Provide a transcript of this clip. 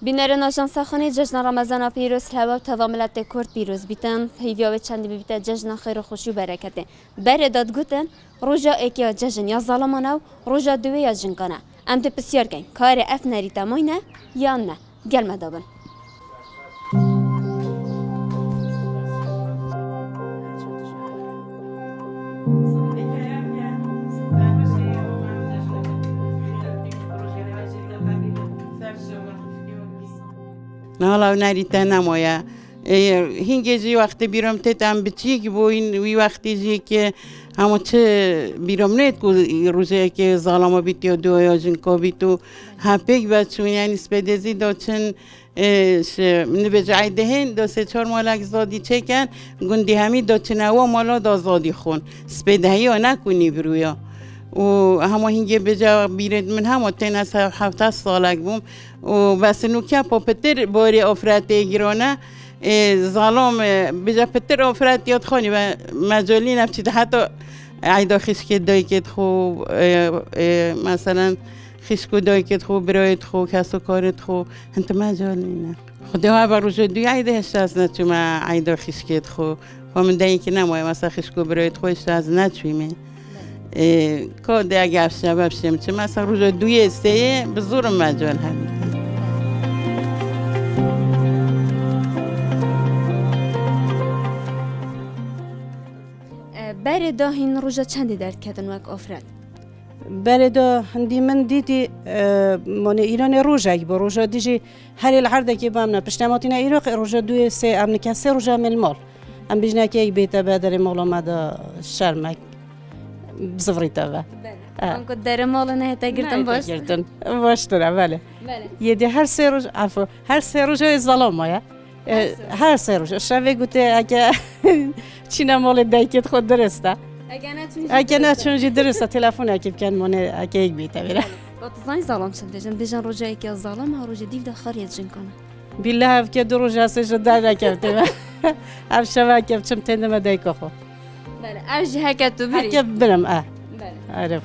بینرن آژانس خانه جشن رمضان پیروز هوا توا ملت کرد پیروز بیتن هیویاوی چندی بیت جشن خیر و خوشی و برکته بر داد گوتن روزا اکیا جشن یا ظالمانه روزا دوی یا جنگانه ام ته بسیار کن کار اف نری تماینه یا نه گل مدابن نه حالا نریته نمایا هنگی وقتی بیرم تام بچی که با این وی وقتی که همه چه بیرم نید که روزی که ظالم بیت یا دو یا جنکا بیتو هپیک بچون یعنی سپیدزی داشتن نبجای دهن دو سه چهار مالک زادی چکن گندی همی داشتن او مالا دا زادی خون سپیدهی یا نکنی برویا و همه هنگی بجا بیرد من همه تن از 7 سالک بوم و بس نوکیا پا پتر باری آفرتی گرانه ظالم بجا پتر آفرت یاد خانی و مجالی نبچید حتی عیدا خشک دایکت خوب مثلا خشک دایکت خوب برایت خوب کس و کارت خوب انت مجالی نه خدا بر روز دوی عیدا هشت از نچوم عیدا خشکت خوب و من دایی که نمای مثلا خشک برایت خوب هشت از نچویمه که دیگه افشاب چه مثلا روز دوی سه بزرگ مجال همین بردا هین روزا چندی درد کردن وقت آفرد بردا هندی من دیدی من ایران روزایی با روزا دیجی هر العرضه که بامنا پشتماتینا ایراق روزا دوی سه امن کسر روزا من مال ام بیشنا که یک بیت بدر مال مادا شرمک بزفریتا و آنکو در مال نه تگرتن باش باش ترا بله یه دی هر سه روز عفو هر سه روز ظلام مایا هر سه روز شوی گوته اگه چینا مال دایکت خود درسته اگه نه چونجی درسته تلفن اکیب کن مونه اگه یک بیته بیره بطزانی ظلام شد دیجن روزایی که ظلام ها روز دیو خاریت جن کنه بالله هف که دو روز هستش در نکرده هر شوی که چم تندم دایکو خو بله ارجی هکت تو بری هکت برم بله عرف